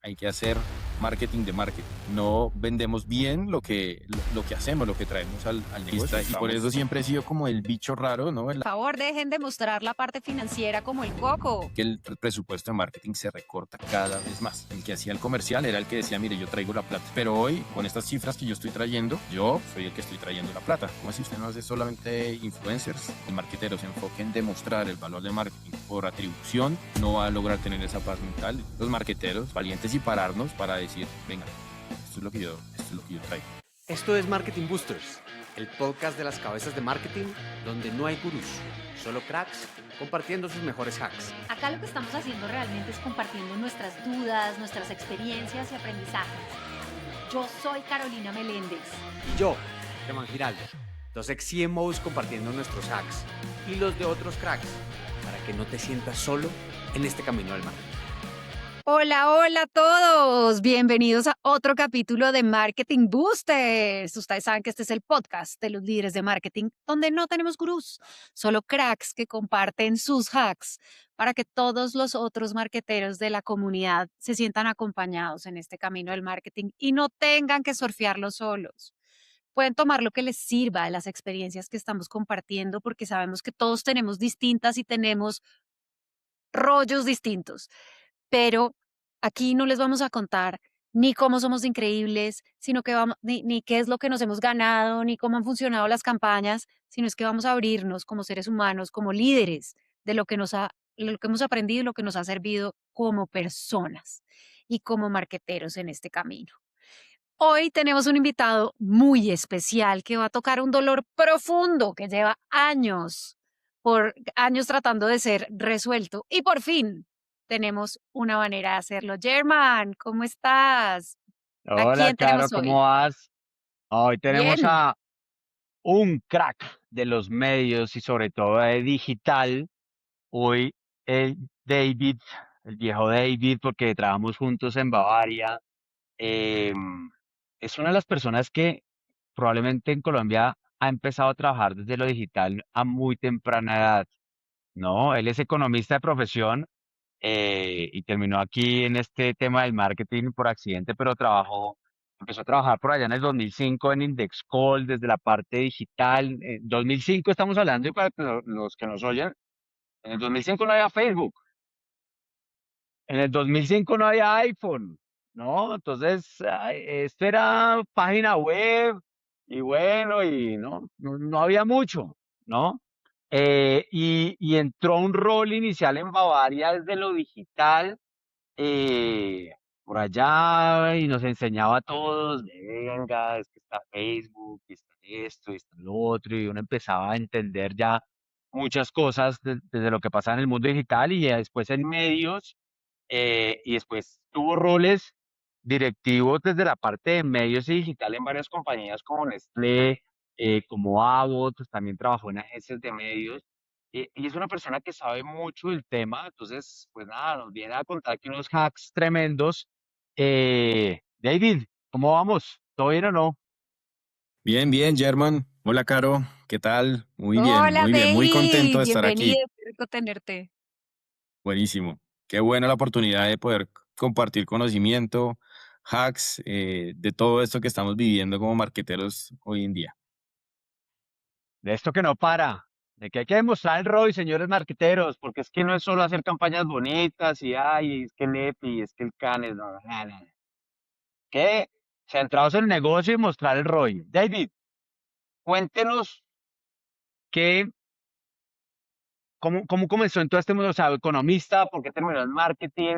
hay que hacer marketing de marketing. No vendemos bien lo que hacemos, lo que traemos al negocio. Y por eso siempre he sido como el bicho raro, ¿no? Por favor, dejen de mostrar la parte financiera como el coco. Que el presupuesto de marketing se recorta cada vez más. El que hacía el comercial era el que decía, mire, yo traigo la plata. Pero hoy, con estas cifras que yo estoy trayendo, yo soy el que estoy trayendo la plata. ¿Cómo así usted no hace solamente influencers? El marketero se enfoque en demostrar el valor de marketing por atribución, no va a lograr tener esa paz mental. Los marketeros, valientes y pararnos para decir, venga, esto es lo que yo traigo. Esto es Marketing Boosters, el podcast de las cabezas de marketing donde no hay gurús, solo cracks compartiendo sus mejores hacks. Acá lo que estamos haciendo realmente es compartiendo nuestras dudas, nuestras experiencias y aprendizajes. Yo soy Carolina Meléndez. Y yo, Germán Giraldo, dos ex CMOs compartiendo nuestros hacks y los de otros cracks para que no te sientas solo en este camino al marketing. Hola, hola a todos. Bienvenidos a otro capítulo de Marketing Boosters. Ustedes saben que este es el podcast de los líderes de marketing donde no tenemos gurús, solo cracks que comparten sus hacks para que todos los otros marketeros de la comunidad se sientan acompañados en este camino del marketing y no tengan que surfearlo solos. Pueden tomar lo que les sirva de las experiencias que estamos compartiendo porque sabemos que todos tenemos distintas y tenemos rollos distintos, pero aquí no les vamos a contar ni cómo somos increíbles, sino que vamos, ni qué es lo que nos hemos ganado, ni cómo han funcionado las campañas, sino es que vamos a abrirnos como seres humanos, como líderes de lo que hemos aprendido y lo que nos ha servido como personas y como marqueteros en este camino. Hoy tenemos un invitado muy especial que va a tocar un dolor profundo que lleva años, por años tratando de ser resuelto y por fin tenemos una manera de hacerlo. German, ¿cómo estás? ¿A Hola, quién Caro, tenemos hoy? ¿cómo vas? Hoy tenemos Bien, a un crack de los medios y sobre todo de digital. Hoy el David, el viejo David, porque trabajamos juntos en Bavaria. Es una de las personas que probablemente en Colombia ha empezado a trabajar desde lo digital a muy temprana edad, ¿no? Él es economista de profesión y terminó aquí en este tema del marketing por accidente, pero empezó a trabajar por allá en el 2005 en Indexcall desde la parte digital. 2005 estamos hablando y para que los que nos oyen, en el 2005 no había Facebook, en el 2005 no había iPhone, ¿no? Entonces, esto era página web y bueno, y no había mucho, ¿no? Y entró a un rol inicial en Bavaria desde lo digital eh, por allá y nos enseñaba a todos, venga, es que está Facebook, y está esto, y está lo otro, y uno empezaba a entender ya muchas cosas desde lo que pasaba en el mundo digital y ya después en medios, y después tuvo roles directivos desde la parte de medios y digital en varias compañías como Nestlé, como Abbott, pues también trabajó en agencias de medios. Y es una persona que sabe mucho del tema, entonces, pues nada, nos viene a contar aquí unos hacks tremendos. David, ¿cómo vamos? ¿Todo bien o no? Bien, bien, German. Hola, Caro. ¿Qué tal? Muy bien, hola muy bien. Muy contento David, de estar bienvenido, aquí. qué rico tenerte. Buenísimo. Qué buena la oportunidad de poder compartir conocimiento, hacks, de todo esto que estamos viviendo como marqueteros hoy en día. De esto que no para, de que hay que demostrar el ROI, señores marqueteros, porque es que no es solo hacer campañas bonitas y ay, es que el EPI, es que el CANES, no, no, no, no. Que centrados en el negocio y mostrar el ROI. David, cuéntenos qué, cómo comenzó en todo este mundo, o sea, economista, por qué terminó en marketing.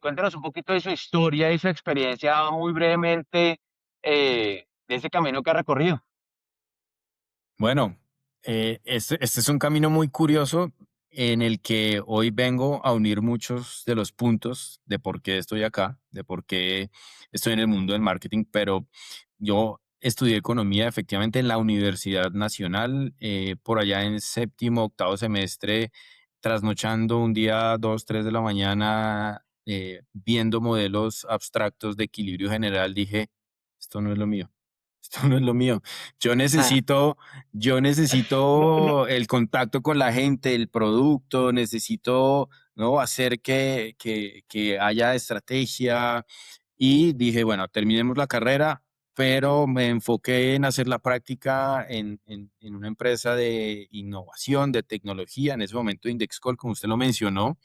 Cuéntenos un poquito de su historia y su experiencia muy brevemente de ese camino que ha recorrido. Bueno, este es un camino muy curioso en el que hoy vengo a unir muchos de los puntos de por qué estoy acá, de por qué estoy en el mundo del marketing, pero yo estudié economía efectivamente en la Universidad Nacional, por allá en séptimo, octavo semestre, trasnochando un día 2, 3 de la mañana, viendo modelos abstractos de equilibrio general, dije, esto no es lo mío, esto no es lo mío. Yo Ah, necesito, yo no, no, necesito el contacto con la gente, el producto, necesito, ¿no? Hacer que haya estrategia. Y dije, bueno, terminemos la carrera, pero me enfoqué en hacer la práctica en una empresa de innovación, de tecnología, en ese momento Indexcol, como usted lo mencionó,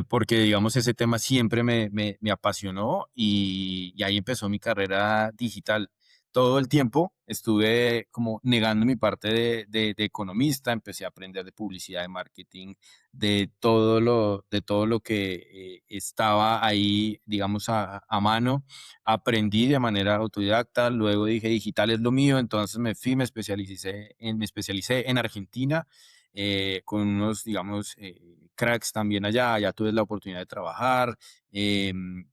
porque digamos ese tema siempre me apasionó y ahí empezó mi carrera digital. Todo el tiempo estuve como negando mi parte de economista, empecé a aprender de publicidad, de marketing, de todo lo que estaba ahí, digamos, a mano. Aprendí de manera autodidacta, luego dije digital es lo mío, entonces me fui, me especialicé en Argentina con unos, digamos, cracks también allá. Allá tuve la oportunidad de trabajar,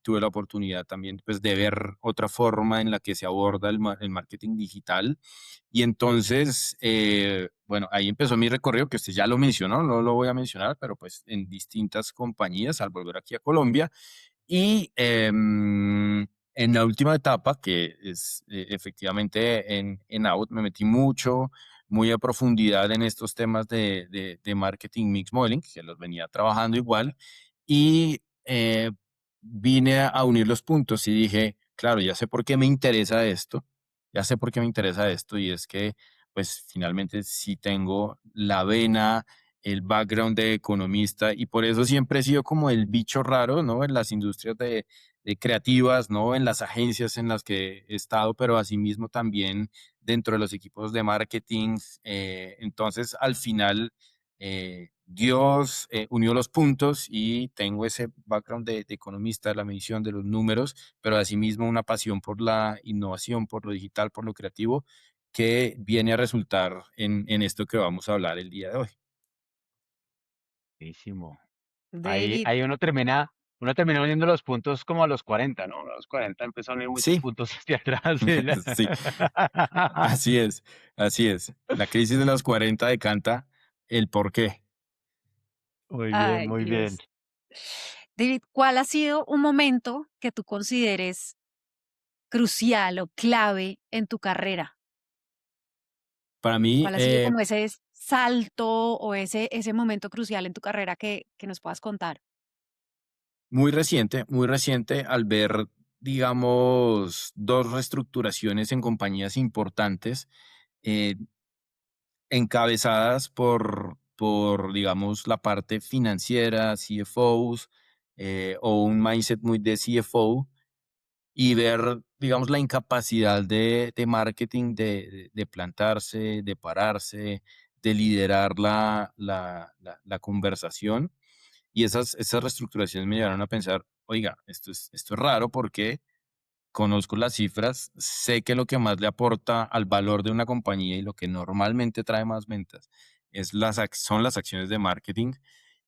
tuve la oportunidad también pues, de ver otra forma en la que se aborda el marketing digital. Y entonces, bueno, ahí empezó mi recorrido, que usted ya lo mencionó, no lo voy a mencionar, pero pues en distintas compañías al volver aquí a Colombia. Y en la última etapa, que es efectivamente en Out, me metí muy a profundidad en estos temas de marketing mix modeling, que los venía trabajando igual, y vine a unir los puntos y dije, claro, ya sé por qué me interesa esto, ya sé por qué me interesa esto, y es que, pues finalmente sí tengo la vena, el background de economista, y por eso siempre he sido como el bicho raro, ¿no? En las industrias de creativas, ¿no? En las agencias en las que he estado, pero asimismo también dentro de los equipos de marketing. Entonces, al final, Dios unió los puntos y tengo ese background de economista, de la medición, de los números, pero asimismo una pasión por la innovación, por lo digital, por lo creativo, que viene a resultar en esto que vamos a hablar el día de hoy. Buenísimo. Ahí, David, ahí uno termina uniendo los puntos como a los 40, ¿no? A los 40 empezó a unir muchos Sí, puntos hacia atrás. ¿Sí? sí, así es, así es. La crisis de los 40 decanta el porqué. Muy bien, ay muy bien. Dios. David, ¿cuál ha sido un momento que tú consideres crucial o clave en tu carrera? Para mí, ¿Cuál ha sido como ese salto o ese momento crucial en tu carrera que nos puedas contar? muy reciente al ver, digamos, dos reestructuraciones en compañías importantes, eh, encabezadas digamos, la parte financiera, CFOs, o un mindset muy de CFO, y ver, digamos, la incapacidad de marketing de plantarse, de pararse, de liderar la conversación. Y esas reestructuraciones me llevaron a pensar, oiga, esto es raro porque conozco las cifras, sé que lo que más le aporta al valor de una compañía y lo que normalmente trae más ventas son las acciones de marketing,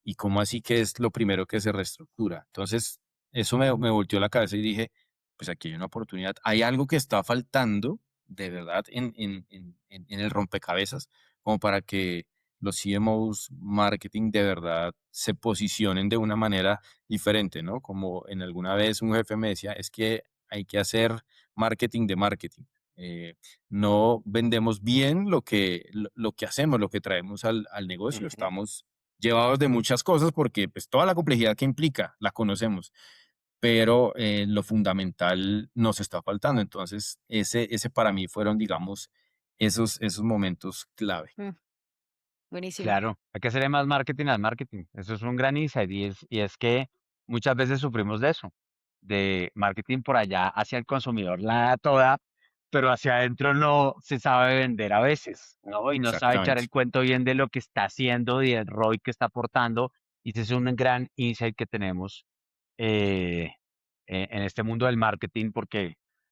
y cómo así que es lo primero que se reestructura. Entonces, eso me volteó la cabeza y dije, pues aquí hay una oportunidad, hay algo que está faltando de verdad en el rompecabezas, como para que los CMOs marketing de verdad se posicionen de una manera diferente, ¿no? Como en alguna vez un jefe me decía, es que hay que hacer marketing de marketing. Eh, no vendemos bien lo que hacemos, lo que traemos al negocio. Ujú. Estamos llevados de muchas cosas porque pues, toda la complejidad que implica la conocemos, pero lo fundamental nos está faltando. Entonces, ese para mí fueron, digamos, esos momentos clave. Mm, buenísimo. Claro, hay que hacerle más marketing al marketing. Eso es un gran insight y es que muchas veces sufrimos de eso, de marketing por allá hacia el consumidor la da toda, pero hacia adentro no se sabe vender a veces, ¿no? Y no sabe echar Exactamente. el cuento bien de lo que está haciendo y del ROI que está aportando. Y ese es un gran insight que tenemos eh, en este mundo del marketing, porque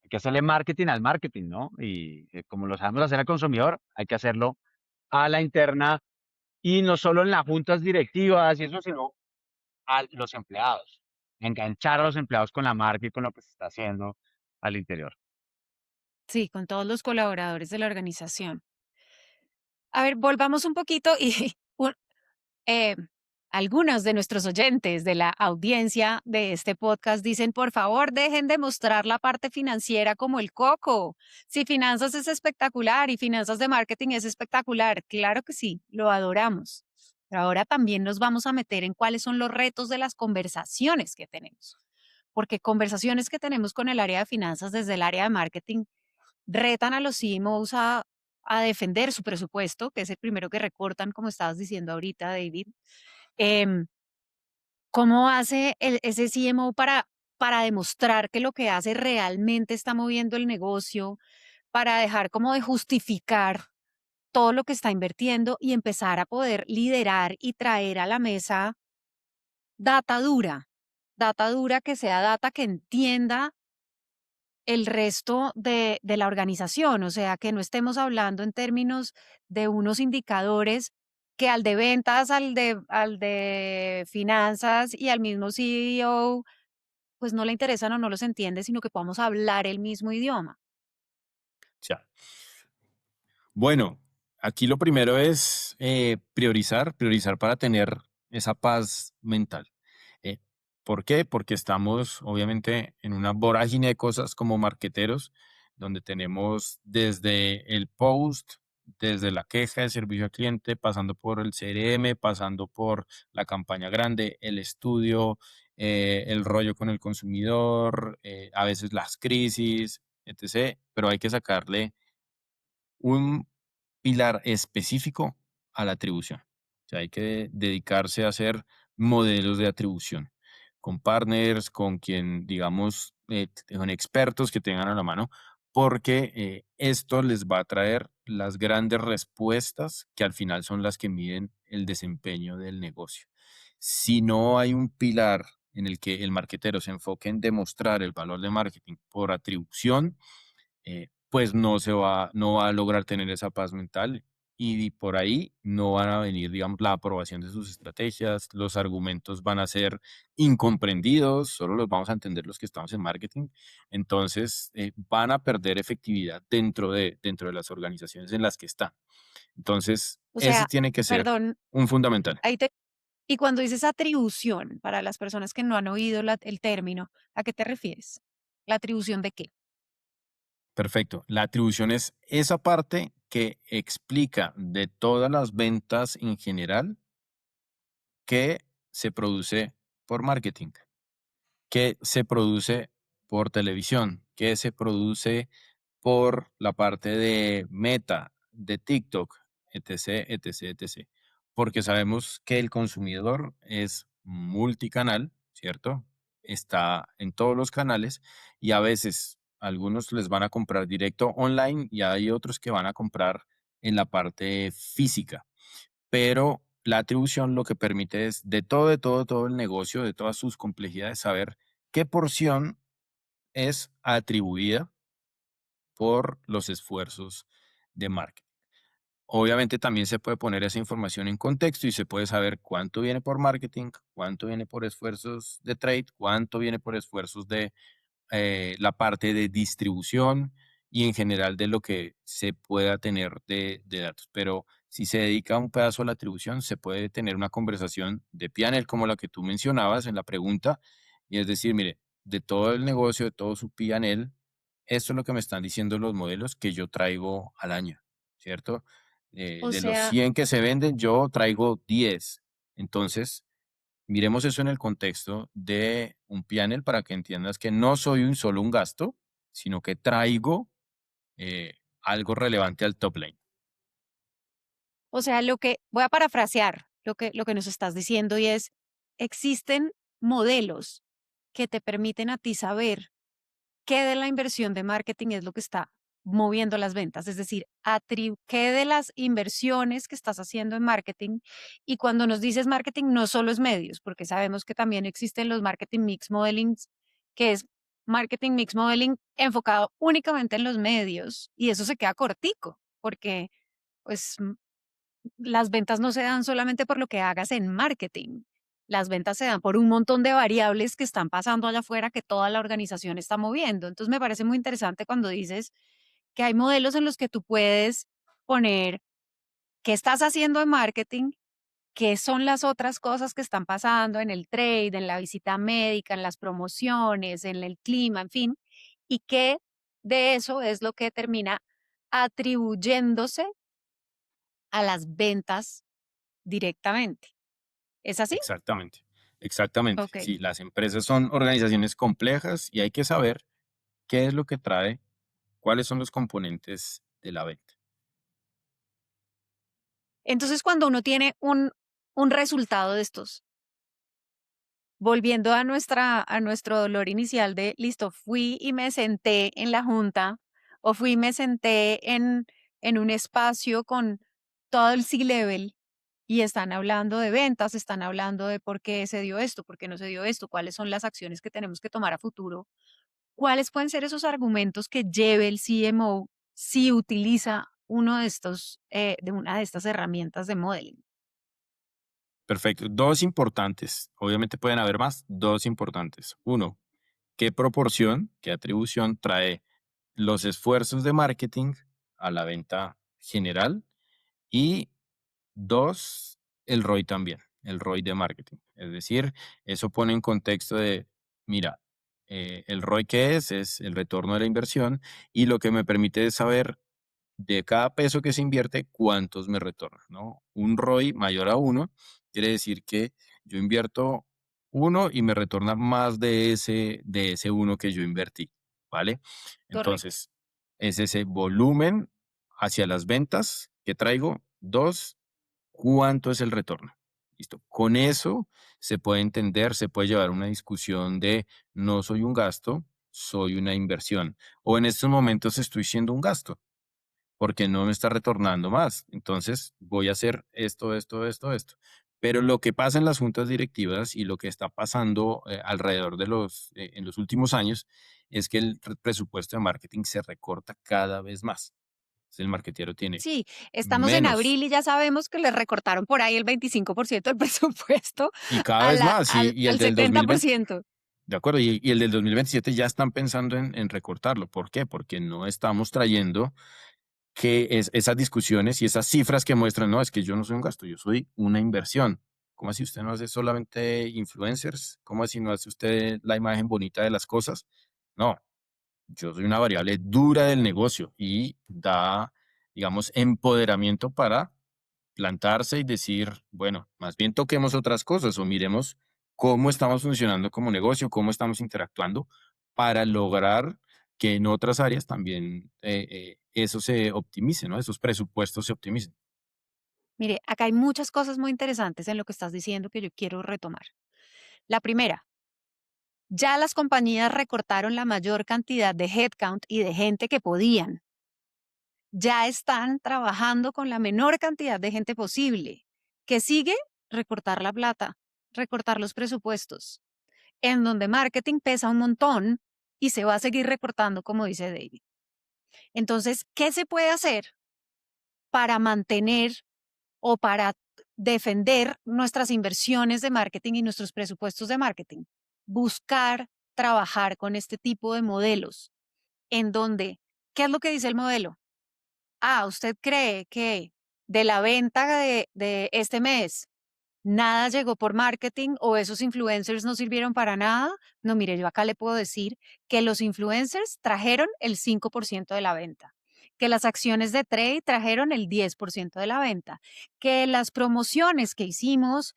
hay que hacerle marketing al marketing, ¿no? Y como lo sabemos hacer al consumidor, hay que hacerlo a la interna y no solo en las juntas directivas y eso, sino a los empleados. Enganchar a los empleados con la marca y con lo que se está haciendo al interior. Sí, con todos los colaboradores de la organización. A ver, volvamos un poquito y un- eh, Algunos de nuestros oyentes de la audiencia de este podcast dicen, por favor, dejen de mostrar la parte financiera como el coco. Si finanzas es espectacular y finanzas de marketing es espectacular, claro que sí, lo adoramos. Pero ahora también nos vamos a meter en cuáles son los retos de las conversaciones que tenemos. Porque conversaciones que tenemos con el área de finanzas desde el área de marketing retan a los CMOs a defender su presupuesto, que es el primero que recortan, como estabas diciendo ahorita, David. Em, ¿Cómo hace ese CMO para demostrar que lo que hace realmente está moviendo el negocio, para dejar como de justificar todo lo que está invirtiendo y empezar a poder liderar y traer a la mesa data dura que sea data que entienda el resto de la organización? O sea, que no estemos hablando en términos de unos indicadores que al de ventas, al de finanzas y al mismo CEO, pues no le interesan o no los entiende, sino que podamos hablar el mismo idioma. Ya. Bueno, aquí lo primero es priorizar para tener esa paz mental. Eh, ¿Por qué? Porque estamos obviamente en una vorágine de cosas como marqueteros, donde tenemos desde el post, desde la queja de servicio al cliente, pasando por el CRM, pasando por la campaña grande, el estudio, el rollo con el consumidor, a veces las crisis, etc. Pero hay que sacarle un pilar específico a la atribución. O sea, hay que dedicarse a hacer modelos de atribución con partners, con quien, digamos, con expertos que tengan a la mano, porque esto les va a traer las grandes respuestas que al final son las que miden el desempeño del negocio. Si no hay un pilar en el que el marketero se enfoque en demostrar el valor de marketing por atribución, pues no va a lograr tener esa paz mental y por ahí no van a venir, digamos, la aprobación de sus estrategias, los argumentos van a ser incomprendidos, solo los vamos a entender los que estamos en marketing, entonces van a perder efectividad dentro de las organizaciones en las que están. Entonces, O ese sea, tiene que ser perdón, un fundamental. ahí te... Y cuando dices atribución, para las personas que no han oído el término, ¿a qué te refieres? ¿La atribución de qué? Perfecto. La atribución es esa parte que explica de todas las ventas en general que se produce por marketing, que se produce por televisión, que se produce por la parte de Meta, de TikTok, etc., etc., etc. Porque sabemos que el consumidor es multicanal, ¿cierto? Está en todos los canales y a veces algunos les van a comprar directo online y hay otros que van a comprar en la parte física, pero la atribución lo que permite es todo el negocio, de todas sus complejidades, saber qué porción es atribuida por los esfuerzos de marketing. Obviamente también se puede poner esa información en contexto y se puede saber cuánto viene por marketing, cuánto viene por esfuerzos de trade, cuánto viene por esfuerzos de la parte de distribución y en general de lo que se pueda tener de datos. Pero si se dedica un pedazo a la atribución, se puede tener una conversación de panel como la que tú mencionabas en la pregunta, y es decir, mire, de todo el negocio, de todo su panel, esto es lo que me están diciendo los modelos que yo traigo al año, ¿cierto? O De los sea, 100 que se venden, yo traigo 10. Entonces, miremos eso en el contexto de un panel para que entiendas que no soy solo un gasto, sino que traigo algo relevante al top line. lo que voy a parafrasear lo que nos estás diciendo y es, existen modelos que te permiten a ti saber qué de la inversión de marketing es lo que está moviendo las ventas, es decir, qué de las inversiones que estás haciendo en marketing. Y cuando nos dices marketing, no solo es medios, porque sabemos que también existen los marketing mix modeling, que es marketing mix modeling enfocado únicamente en los medios, y eso se queda cortico, porque pues las ventas no se dan solamente por lo que hagas en marketing. Las ventas se dan por un montón de variables que están pasando allá afuera que toda la organización está moviendo. Entonces me parece muy interesante cuando dices que hay modelos en los que tú puedes poner qué estás haciendo en marketing qué son las otras cosas que están pasando en el trade, en la visita médica, en las promociones, en el clima, en fin, y qué de eso es lo que termina atribuyéndose a las ventas directamente. ¿Es así? Exactamente, exactamente. Ok. Sí, las empresas son organizaciones complejas y hay que saber qué es lo que trae, cuáles son los componentes de la venta. Entonces, cuando uno tiene un resultado de estos, volviendo a nuestro dolor inicial de, listo, fui y me senté en la junta o fui y me senté en un espacio con todo el C-level y están hablando de ventas, están hablando de por qué se dio esto, por qué no se dio esto, cuáles son las acciones que tenemos que tomar a futuro. ¿Cuáles pueden ser esos argumentos que lleve el CMO si utiliza uno de estos, de una de estas herramientas de modeling? Perfecto. Dos importantes. Obviamente pueden haber más. Dos importantes. Uno, ¿qué proporción, qué atribución trae los esfuerzos de marketing a la venta general? Y dos, el ROI también, el ROI de marketing. Es decir, eso pone en contexto de, mira, el ROI que es el retorno de la inversión y lo que me permite es saber de cada peso que se invierte, cuántos me retornan, ¿no? Un ROI mayor a uno quiere decir que yo invierto uno y me retorna más de ese uno que yo invertí, ¿vale? Correcto. Entonces, es ese volumen hacia las ventas que traigo. Dos, ¿cuánto es el retorno? Listo. Con eso se puede entender, se puede llevar una discusión de no soy un gasto, soy una inversión. O en estos momentos estoy siendo un gasto porque no me está retornando más. Entonces voy a hacer esto, esto, esto, esto. Pero lo que pasa en las juntas directivas y lo que está pasando alrededor en los últimos años es que el presupuesto de marketing se recorta cada vez más. Entonces, el marketero tiene Sí, estamos en menos abril y ya sabemos que le recortaron por ahí el 25% del presupuesto y cada vez más. Y el al del 2020, 70%. de acuerdo, y el del 2027 ya están pensando en recortarlo. ¿Por qué? Porque no estamos trayendo que esas discusiones y esas cifras que muestran, no, es que yo no soy un gasto, yo soy una inversión. ¿Cómo así usted no hace solamente influencers? ¿Cómo así no hace usted la imagen bonita de las cosas? No, yo soy una variable dura del negocio y da, digamos, empoderamiento para plantarse y decir, bueno, más bien toquemos otras cosas o miremos cómo estamos funcionando como negocio, cómo estamos interactuando para lograr que en otras áreas también eso se optimice, ¿no? Esos presupuestos se optimicen. Mire, acá hay muchas cosas muy interesantes en lo que estás diciendo que yo quiero retomar. La primera, ya las compañías recortaron la mayor cantidad de headcount y de gente que podían. Ya están trabajando con la menor cantidad de gente posible. ¿Qué sigue? Recortar la plata, recortar los presupuestos, en donde marketing pesa un montón y se va a seguir recortando, como dice David. Entonces, ¿qué se puede hacer para mantener o para defender nuestras inversiones de marketing y nuestros presupuestos de marketing? Buscar trabajar con este tipo de modelos en donde, ¿qué es lo que dice el modelo? Ah, ¿usted cree que de la venta de este mes nada llegó por marketing o esos influencers no sirvieron para nada? No, mire, yo acá le puedo decir que los influencers trajeron el 5% de la venta, que las acciones de trade trajeron el 10% de la venta, que las promociones que hicimos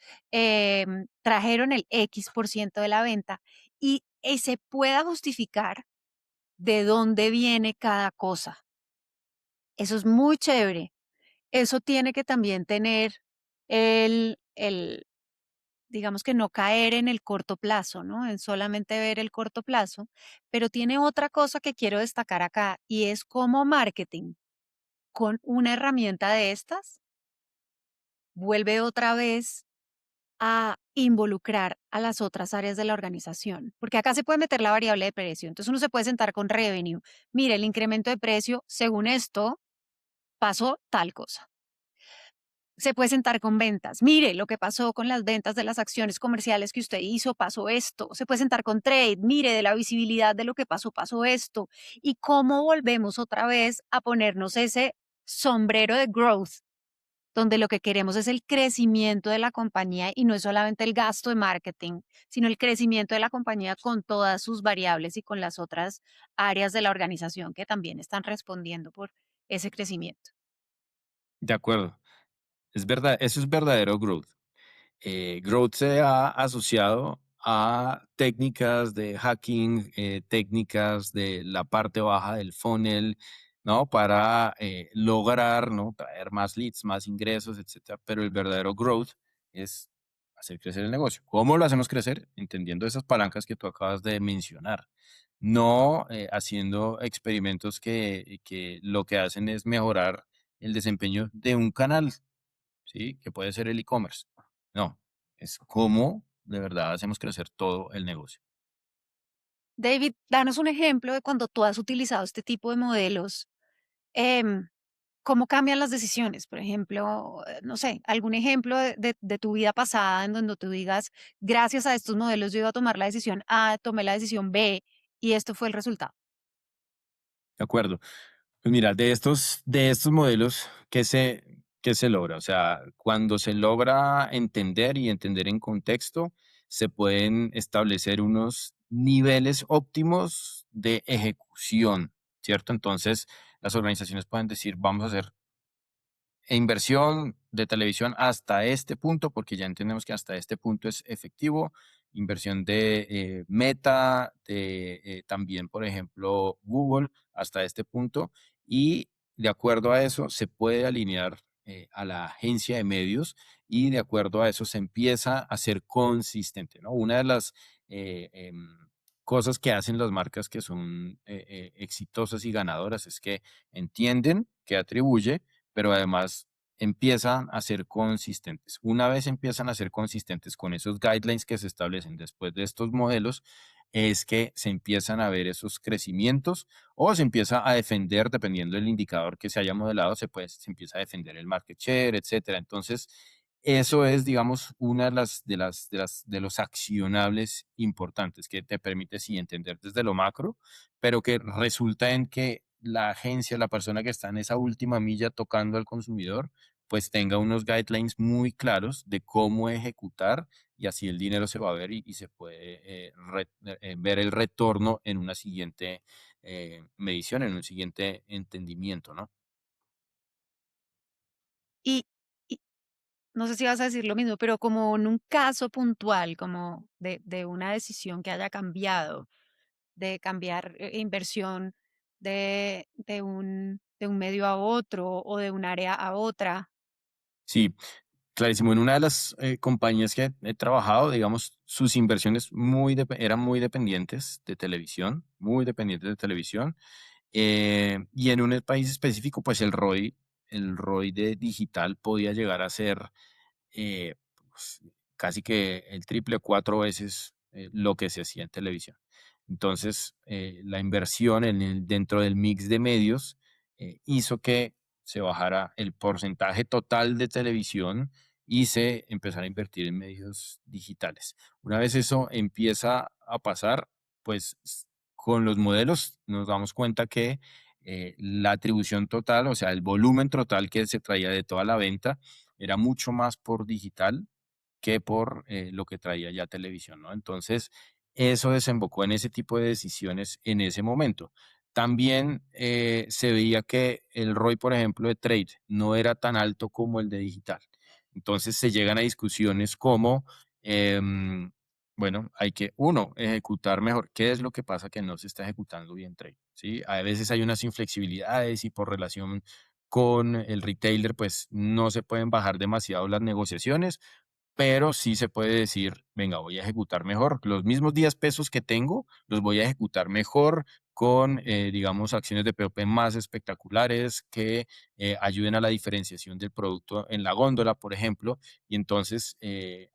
trajeron el X% de la venta y se pueda justificar de dónde viene cada cosa. Eso es muy chévere. Eso tiene que también tener el digamos que no caer en el corto plazo, ¿no? En solamente ver el corto plazo, pero tiene otra cosa que quiero destacar acá y es cómo marketing con una herramienta de estas vuelve otra vez a involucrar a las otras áreas de la organización, porque acá se puede meter la variable de precio, entonces uno se puede sentar con revenue, mire, el incremento de precio, según esto, pasó tal cosa. Se puede sentar con ventas. Mire lo que pasó con las ventas de las acciones comerciales que usted hizo, pasó esto. Se puede sentar con trade. Mire de la visibilidad de lo que pasó, pasó esto. Y cómo volvemos otra vez a ponernos ese sombrero de growth donde lo que queremos es el crecimiento de la compañía y no es solamente el gasto de marketing, sino el crecimiento de la compañía con todas sus variables y con las otras áreas de la organización que también están respondiendo por ese crecimiento. De acuerdo. Es verdad, eso es verdadero growth. Growth se ha asociado a técnicas de hacking, técnicas de la parte baja del funnel, ¿no? Para lograr, ¿no? Traer más leads, más ingresos, etcétera. Pero el verdadero growth es hacer crecer el negocio. ¿Cómo lo hacemos crecer? Entendiendo esas palancas que tú acabas de mencionar. No haciendo experimentos que lo que hacen es mejorar el desempeño de un canal, ¿sí? Que puede ser el e-commerce. No, es cómo de verdad hacemos crecer todo el negocio. David, danos un ejemplo de cuando tú has utilizado este tipo de modelos. em, ¿Cómo cambian las decisiones? Por ejemplo, no sé, algún ejemplo de tu vida pasada en donde tú digas, gracias a estos modelos yo iba a tomar la decisión A, tomé la decisión B y esto fue el resultado. ¿De acuerdo? Pues mira, de estos modelos, ¿qué se logra? O sea, cuando se logra entender y entender en contexto, se pueden establecer unos niveles óptimos de ejecución, ¿cierto? Entonces, las organizaciones pueden decir, vamos a hacer inversión de televisión hasta este punto, porque ya entendemos que hasta este punto es efectivo. Inversión de Meta, de también, por ejemplo, Google, hasta este punto. Y de acuerdo a eso se puede alinear a la agencia de medios y de acuerdo a eso se empieza a ser consistente, ¿no? Una de las cosas que hacen las marcas que son exitosas y ganadoras es que entienden que atribuye, pero además empiezan a ser consistentes. Una vez empiezan a ser consistentes con esos guidelines que se establecen después de estos modelos, es que se empiezan a ver esos crecimientos o se empieza a defender, dependiendo del indicador que se haya modelado, se empieza a defender el market share, etcétera. Entonces, eso es, digamos, una de los accionables importantes que te permite sí entender desde lo macro, pero que resulta en que la agencia, la persona que está en esa última milla tocando al consumidor, pues tenga unos guidelines muy claros de cómo ejecutar y así el dinero se va a ver y se puede ver el retorno en una siguiente medición, en un siguiente entendimiento, ¿no? Y, y no sé si vas a decir lo mismo, pero como en un caso puntual, como de una decisión que haya cambiado, de cambiar inversión de un medio a otro o de un área a otra. Sí, clarísimo. En una de las compañías que he trabajado, digamos, sus inversiones eran muy dependientes de televisión, muy dependientes de televisión. Y en un país específico, pues el ROI de digital podía llegar a ser pues, casi que el triple, 4 veces lo que se hacía en televisión. Entonces, la inversión dentro del mix de medios hizo que se bajara el porcentaje total de televisión y se empezara a invertir en medios digitales. Una vez eso empieza a pasar, pues con los modelos nos damos cuenta que la atribución total, o sea, el volumen total que se traía de toda la venta, era mucho más por digital que por lo que traía ya televisión, ¿no? Entonces, eso desembocó en ese tipo de decisiones en ese momento. También se veía que el ROI, por ejemplo, de trade no era tan alto como el de digital. Entonces se llegan a discusiones como, em, bueno, hay que, uno, ejecutar mejor. ¿Qué es lo que pasa que no se está ejecutando bien trade? ¿Sí? A veces hay unas inflexibilidades y por relación con el retailer, pues no se pueden bajar demasiado las negociaciones, pero sí se puede decir, venga, voy a ejecutar mejor. Los mismos 10 pesos que tengo, los voy a ejecutar mejor con, digamos, acciones de POP más espectaculares que ayuden a la diferenciación del producto en la góndola, por ejemplo. Y entonces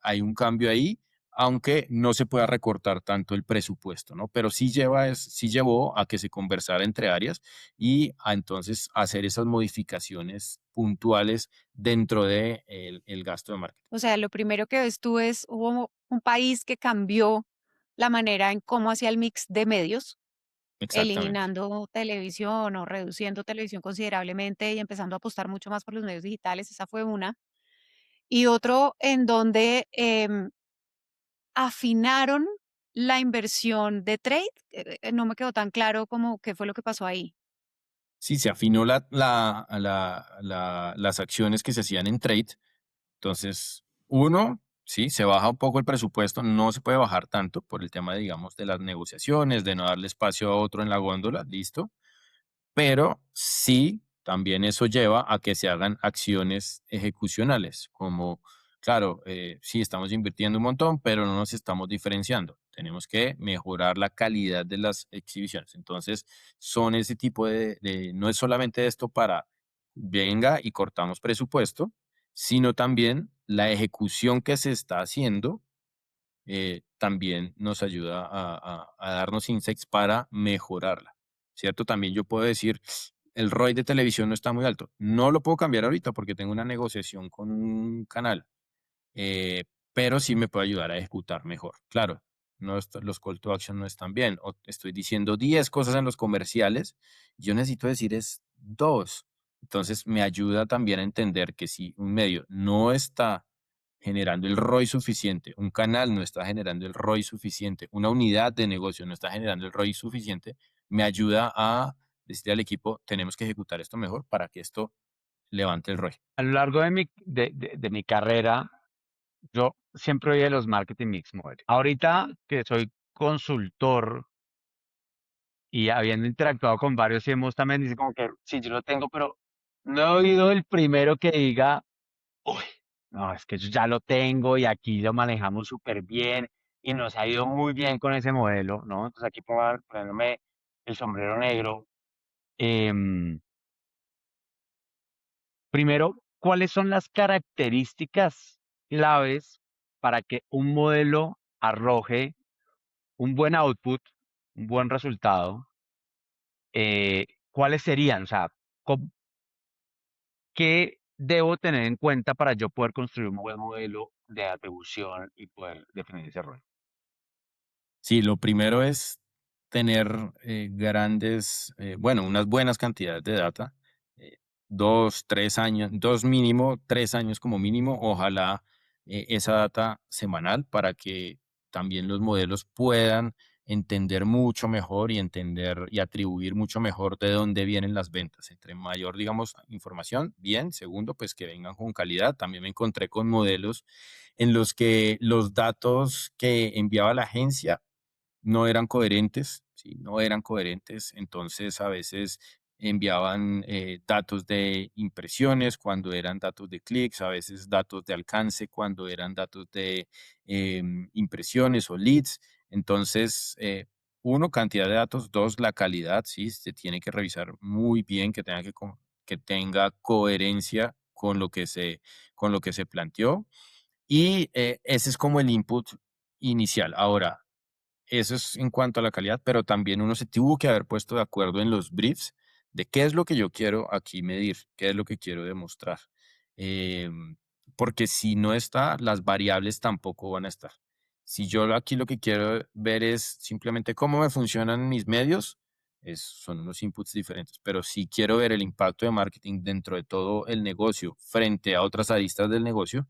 hay un cambio ahí, aunque no se pueda recortar tanto el presupuesto, ¿no? Pero sí llevó a que se conversara entre áreas y a entonces hacer esas modificaciones puntuales dentro de el gasto de marketing. O sea, lo primero que ves tú es, hubo un país que cambió la manera en cómo hacía el mix de medios Exactamente. eliminando televisión o reduciendo televisión considerablemente y empezando a apostar mucho más por los medios digitales, esa fue una. Y otro en donde afinaron la inversión de trade. No me quedó tan claro como qué fue lo que pasó ahí. Sí, se afinó las acciones que se hacían en trade. Entonces, uno, sí, se baja un poco el presupuesto, no se puede bajar tanto por el tema, digamos, de las negociaciones, de no darle espacio a otro en la góndola, listo. Pero sí, también eso lleva a que se hagan acciones ejecucionales, como, claro, sí, estamos invirtiendo un montón, pero no nos estamos diferenciando. Tenemos que mejorar la calidad de las exhibiciones. Entonces, son ese tipo no es solamente esto para venga y cortamos presupuesto, sino también la ejecución que se está haciendo también nos ayuda a darnos insights para mejorarla, ¿cierto? También yo puedo decir, el ROI de televisión no está muy alto. No lo puedo cambiar ahorita porque tengo una negociación con un canal, eh, pero sí me puede ayudar a ejecutar mejor. Claro, los call to action no están bien. O estoy diciendo 10 cosas en los comerciales, yo necesito decir es 2. Entonces me ayuda también a entender que si un medio no está generando el ROI suficiente, un canal no está generando el ROI suficiente, una unidad de negocio no está generando el ROI suficiente, me ayuda a decirle al equipo, tenemos que ejecutar esto mejor para que esto levante el ROI. A lo largo de mi carrera, yo siempre oí de los marketing mix model. Ahorita que soy consultor y habiendo interactuado con varios CMOs también, dice como que sí, yo lo tengo, pero no he oído el primero que diga, uy, no, es que yo ya lo tengo y aquí lo manejamos súper bien y nos ha ido muy bien con ese modelo, ¿no? Entonces aquí poniéndome el sombrero negro. em, Primero, ¿cuáles son las características claves para que un modelo arroje un buen output, un buen resultado? ¿Cuáles serían? O sea, com- ¿qué debo tener en cuenta para yo poder construir un buen modelo de atribución y poder definir ese rol? Sí, lo primero es tener bueno, unas buenas cantidades de data, 2, 3 años, 2 mínimo, 3 años como mínimo, ojalá esa data semanal para que también los modelos puedan entender mucho mejor y entender y atribuir mucho mejor de dónde vienen las ventas. Entre mayor, digamos, información, bien. Segundo, pues que vengan con calidad. También me encontré con modelos en los que los datos que enviaba la agencia no eran coherentes, ¿sí? No eran coherentes. Entonces, a veces enviaban datos de impresiones cuando eran datos de clics, a veces datos de alcance cuando eran datos de impresiones o leads. Entonces, uno, cantidad de datos; dos, la calidad, ¿sí? Se tiene que revisar muy bien, que tenga coherencia con lo que se planteó. Y ese es como el input inicial. Ahora, eso es en cuanto a la calidad, pero también uno se tuvo que haber puesto de acuerdo en los briefs de qué es lo que yo quiero aquí medir, qué es lo que quiero demostrar. Em, Porque si no está, las variables tampoco van a estar. Si yo aquí lo que quiero ver es simplemente cómo me funcionan mis medios, son unos inputs diferentes. Pero si quiero ver el impacto de marketing dentro de todo el negocio frente a otras aristas del negocio,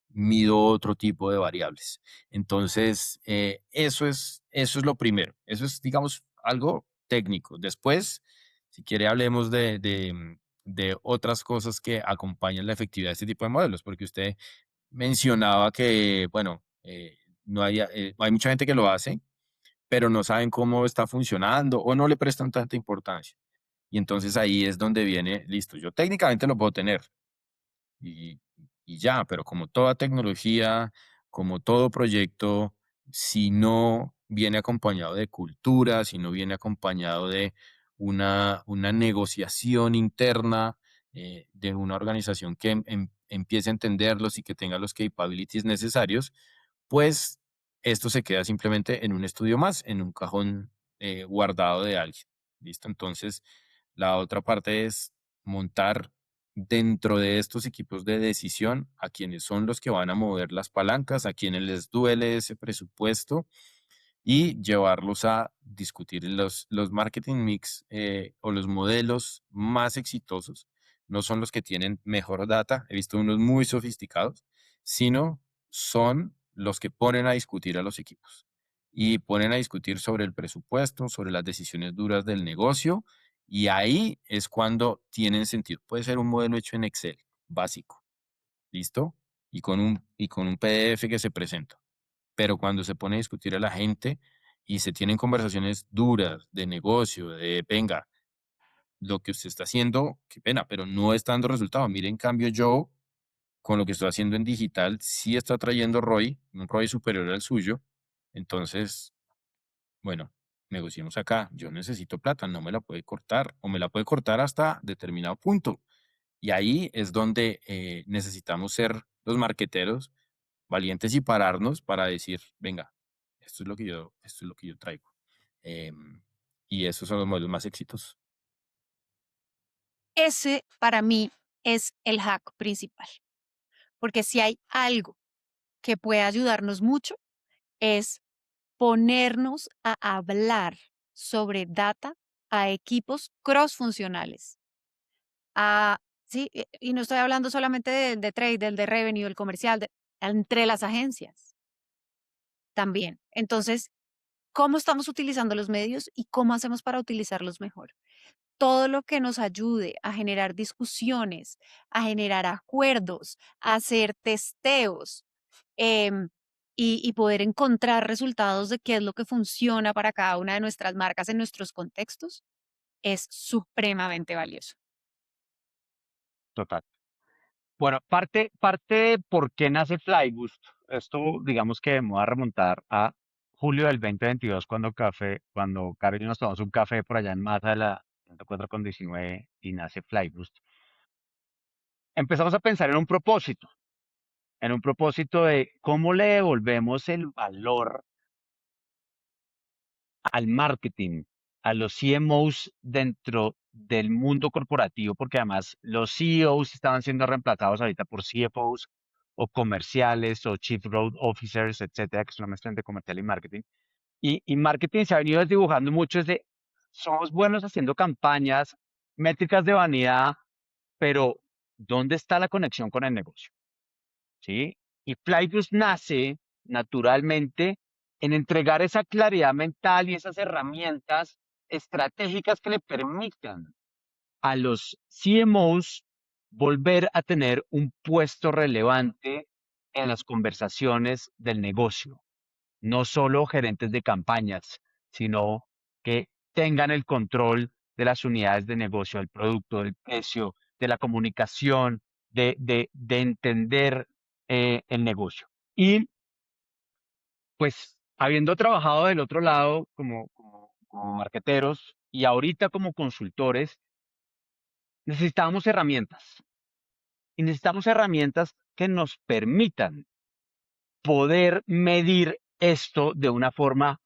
mido otro tipo de variables. Entonces, eso es lo primero. Eso es, digamos, algo técnico. Después, si quiere, hablemos de otras cosas que acompañan la efectividad de este tipo de modelos, porque usted mencionaba que, bueno, no hay mucha gente que lo hace, pero no saben cómo está funcionando o no le prestan tanta importancia. Y entonces ahí es donde viene, listo, yo técnicamente lo puedo tener, y, y ya, pero como toda tecnología, como todo proyecto, si no viene acompañado de cultura, si no viene acompañado de una negociación interna de una organización que empiece a entenderlos y que tenga los capabilities necesarios, pues esto se queda simplemente en un estudio más, en un cajón guardado de alguien. ¿Listo? Entonces, la otra parte es montar dentro de estos equipos de decisión a quienes son los que van a mover las palancas, a quienes les duele ese presupuesto, y llevarlos a discutir los marketing mix o los modelos más exitosos. No son los que tienen mejor data, he visto unos muy sofisticados, sino son los que ponen a discutir a los equipos y ponen a discutir sobre el presupuesto, sobre las decisiones duras del negocio, y ahí es cuando tienen sentido. Puede ser un modelo hecho en Excel, básico, ¿listo? Y con un PDF que se presenta. Pero cuando se pone a discutir a la gente y se tienen conversaciones duras de negocio, de venga, lo que usted está haciendo, qué pena, pero no está dando resultado. Mire, en cambio, yo, con lo que estoy haciendo en digital, sí está trayendo ROI, un ROI superior al suyo. Entonces, bueno, negociemos acá. Yo necesito plata, no me la puede cortar o me la puede cortar hasta determinado punto. Y ahí es donde necesitamos ser los marqueteros valientes y pararnos para decir, venga, esto es lo que yo traigo. Em, y esos son los modelos más exitosos. Ese para mí es el hack principal, porque si hay algo que puede ayudarnos mucho es ponernos a hablar sobre data a equipos cross-funcionales. Sí, y no estoy hablando solamente de trade, del de revenue, el comercial, entre las agencias también. Entonces, ¿cómo estamos utilizando los medios y cómo hacemos para utilizarlos mejor? Todo lo que nos ayude a generar discusiones, a generar acuerdos, a hacer testeos, em, y poder encontrar resultados de qué es lo que funciona para cada una de nuestras marcas en nuestros contextos, es supremamente valioso. Total. Bueno, parte de por qué nace Flyboost, esto digamos que me voy a remontar a julio del 2022 cuando Caro y yo nos tomamos un café por allá en Maza de la 104 con 19 y nace Flyboost. Empezamos a pensar en un propósito de cómo le devolvemos el valor al marketing, a los CMOs dentro del mundo corporativo, porque además los CEOs estaban siendo reemplazados ahorita por CFOs o comerciales o Chief Growth Officers, etcétera, que es una mezcla entre comercial y marketing. Y marketing se ha venido desdibujando mucho desde, somos buenos haciendo campañas, métricas de vanidad, pero ¿dónde está la conexión con el negocio? ¿Sí? Y Flybus nace naturalmente en entregar esa claridad mental y esas herramientas estratégicas que le permitan a los CMOs volver a tener un puesto relevante en las conversaciones del negocio. No solo gerentes de campañas, sino que tengan el control de las unidades de negocio, del producto, del precio, de la comunicación, de entender el negocio. Y pues habiendo trabajado del otro lado como marqueteros y ahorita como consultores, necesitamos herramientas. Y necesitamos herramientas que nos permitan poder medir esto de una forma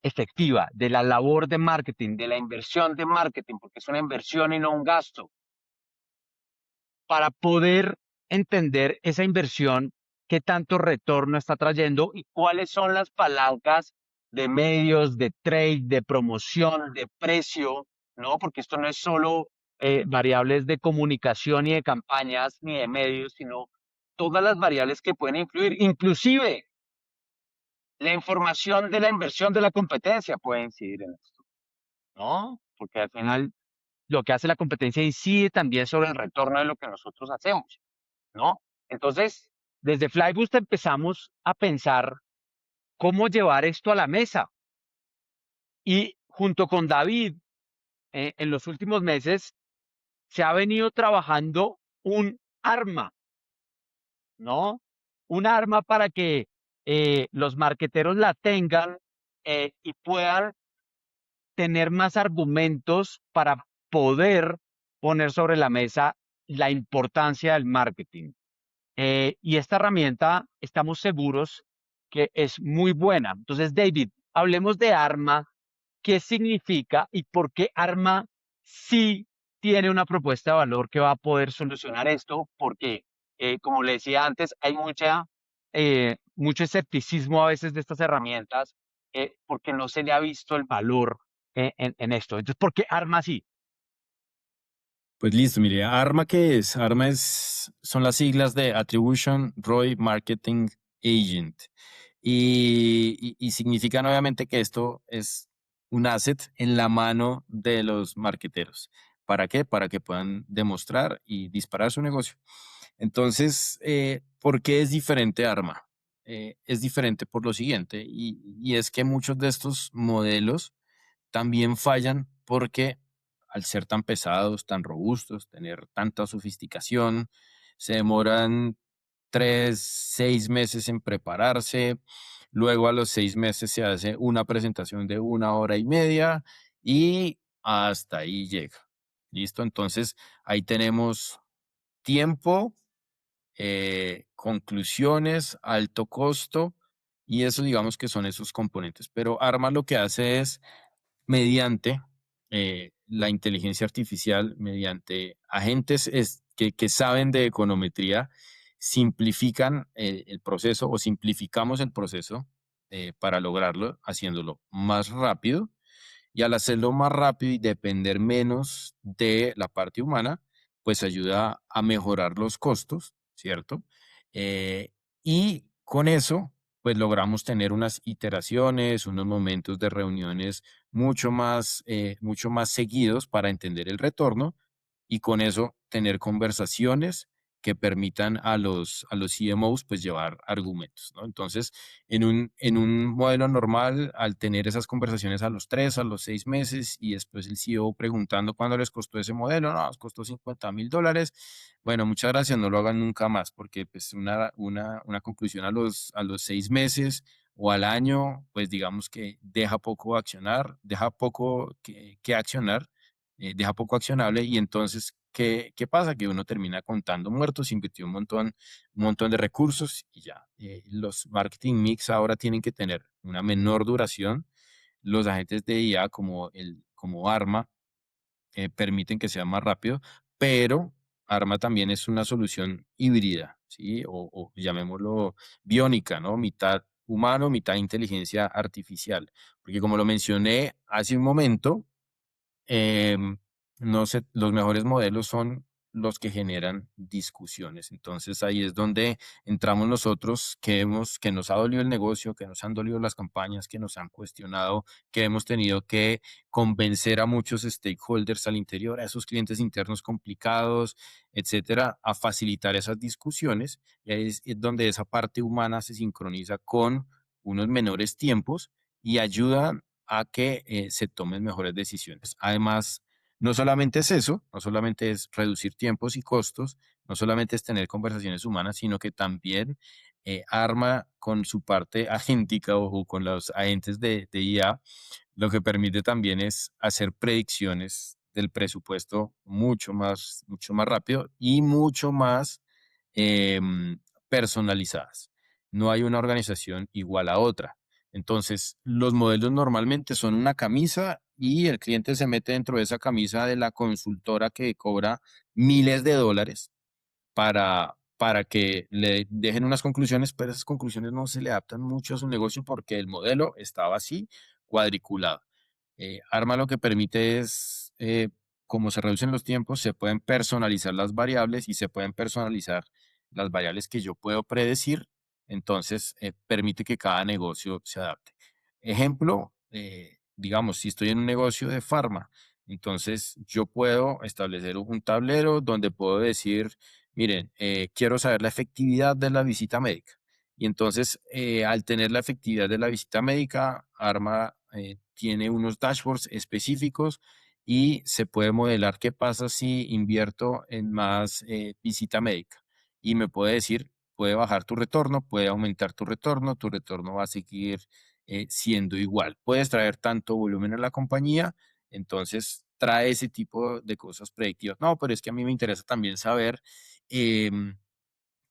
efectiva, de la labor de marketing, de la inversión de marketing, porque es una inversión y no un gasto, para poder entender esa inversión, qué tanto retorno está trayendo y cuáles son las palancas de medios, de trade, de promoción, de precio, ¿no? Porque esto no es solo variables de comunicación y de campañas ni de medios, sino todas las variables que pueden influir, inclusive la información de la inversión de la competencia puede incidir en esto, ¿no? Porque al final lo que hace la competencia incide también sobre el retorno de lo que nosotros hacemos, ¿no? Entonces, desde Flyboost empezamos a pensar cómo llevar esto a la mesa. Y junto con David, en los últimos meses, se ha venido trabajando un arma, ¿no? Un arma para que los marqueteros la tengan y puedan tener más argumentos para poder poner sobre la mesa la importancia del marketing. Y esta herramienta estamos seguros que es muy buena. Entonces, David, hablemos de Arma, qué significa y por qué Arma sí tiene una propuesta de valor que va a poder solucionar esto, porque, como le decía antes, hay mucho escepticismo a veces de estas herramientas porque no se le ha visto el valor en esto. Entonces, ¿por qué Arma sí? Pues listo, mire, ARMA, ¿qué es? ARMA son las siglas de Attribution ROI Marketing Agent. Y significan obviamente que esto es un asset en la mano de los marketeros. ¿Para qué? Para que puedan demostrar y disparar su negocio. Entonces, ¿por qué es diferente ARMA? Es diferente por lo siguiente, y es que muchos de estos modelos también fallan porque al ser tan pesados, tan robustos, tener tanta sofisticación, se demoran 3, 6 meses en prepararse. Luego a los 6 meses se hace una presentación de 1 hora y media y hasta ahí llega. ¿Listo? Entonces ahí tenemos tiempo, conclusiones, alto costo, y eso digamos que son esos componentes. Pero Arma lo que hace es mediante la inteligencia artificial, mediante agentes que saben de econometría, simplifican el proceso o simplificamos el proceso para lograrlo, haciéndolo más rápido. Y al hacerlo más rápido y depender menos de la parte humana, pues ayuda a mejorar los costos, ¿cierto? Eh, y con eso, pues logramos tener unas iteraciones, unos momentos de reuniones mucho más seguidos para entender el retorno y con eso tener conversaciones que permitan a los CMOs pues llevar argumentos, ¿no? Entonces, en un modelo normal, al tener esas conversaciones a los 3, a los 6 meses y después el CEO preguntando cuándo les costó ese modelo, no, nos costó $50,000. Bueno, muchas gracias, no lo hagan nunca más porque pues una conclusión a los 6 meses o al año, pues digamos que deja poco accionar, deja poco que accionar, deja poco accionable y entonces, ¿qué pasa? Que uno termina contando muertos, invirtió un montón de recursos y ya. Los marketing mix ahora tienen que tener una menor duración. Los agentes de IA como Arma permiten que sea más rápido, pero Arma también es una solución híbrida, ¿sí? O llamémoslo biónica, ¿no? Mitad humano, mitad inteligencia artificial. Porque como lo mencioné hace un momento, Em, no sé, los mejores modelos son los que generan discusiones. Entonces ahí es donde entramos nosotros que nos ha dolido el negocio, que nos han dolido las campañas, que nos han cuestionado, que hemos tenido que convencer a muchos stakeholders al interior, a esos clientes internos complicados, etcétera, a facilitar esas discusiones. Y ahí es donde esa parte humana se sincroniza con unos menores tiempos y ayuda a que se tomen mejores decisiones. Además, no solamente es eso, no solamente es reducir tiempos y costos, no solamente es tener conversaciones humanas, sino que también arma con su parte agéntica o con los agentes de IA, lo que permite también es hacer predicciones del presupuesto mucho más rápido y mucho más personalizadas. No hay una organización igual a otra. Entonces, los modelos normalmente son una camisa y el cliente se mete dentro de esa camisa de la consultora que cobra miles de dólares para que le dejen unas conclusiones, pero esas conclusiones no se le adaptan mucho a su negocio porque el modelo estaba así, cuadriculado. Arma lo que permite es, como se reducen los tiempos, se pueden personalizar las variables y se pueden personalizar las variables que yo puedo predecir. Entonces, permite que cada negocio se adapte. Ejemplo, digamos, si estoy en un negocio de farma, entonces yo puedo establecer un tablero donde puedo decir, miren, quiero saber la efectividad de la visita médica. Y entonces, al tener la efectividad de la visita médica, Arma tiene unos dashboards específicos y se puede modelar qué pasa si invierto en más visita médica. Y me puede decir, puede bajar tu retorno, puede aumentar tu retorno va a seguir siendo igual. Puedes traer tanto volumen a la compañía, entonces trae ese tipo de cosas predictivas. No, pero es que a mí me interesa también saber em,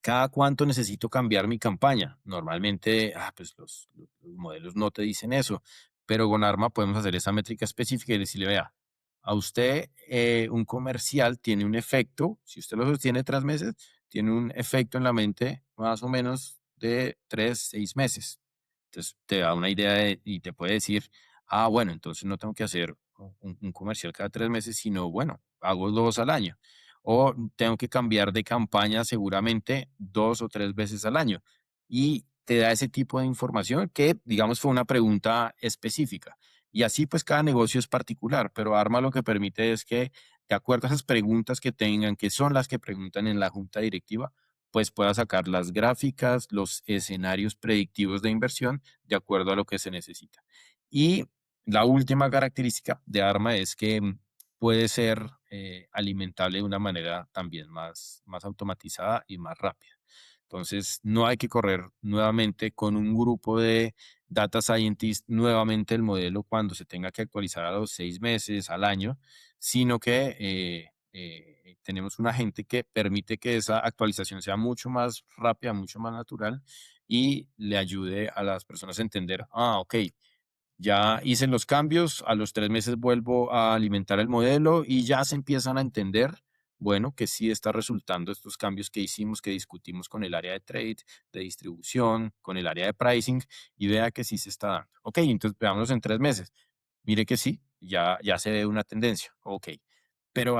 cada cuánto necesito cambiar mi campaña. Normalmente, pues los modelos no te dicen eso, pero con Arma podemos hacer esa métrica específica y decirle, vea, a usted un comercial tiene un efecto, si usted lo sostiene 3 meses, tiene un efecto en la mente más o menos de 3, 6 meses. Entonces te da una idea y te puede decir, ah, bueno, entonces no tengo que hacer un comercial cada 3 meses, sino, bueno, hago dos al año. O tengo que cambiar de campaña seguramente 2 o 3 veces al año. Y te da ese tipo de información que, digamos, fue una pregunta específica. Y así pues cada negocio es particular, pero Arma lo que permite es que, de acuerdo a esas preguntas que tengan, que son las que preguntan en la junta directiva, pues pueda sacar las gráficas, los escenarios predictivos de inversión de acuerdo a lo que se necesita. Y la última característica de Arma es que puede ser alimentable de una manera también más automatizada y más rápida. Entonces, no hay que correr nuevamente con un grupo de data scientists nuevamente el modelo cuando se tenga que actualizar a los 6 meses, al año, sino que tenemos un agente que permite que esa actualización sea mucho más rápida, mucho más natural y le ayude a las personas a entender, ah, ok, ya hice los cambios, a los 3 meses vuelvo a alimentar el modelo y ya se empiezan a entender, bueno, que sí está resultando estos cambios que hicimos, que discutimos con el área de trade, de distribución, con el área de pricing y vea que sí se está dando. Ok, entonces veámonos en 3 meses. Mire que sí, ya se ve una tendencia. Ok, pero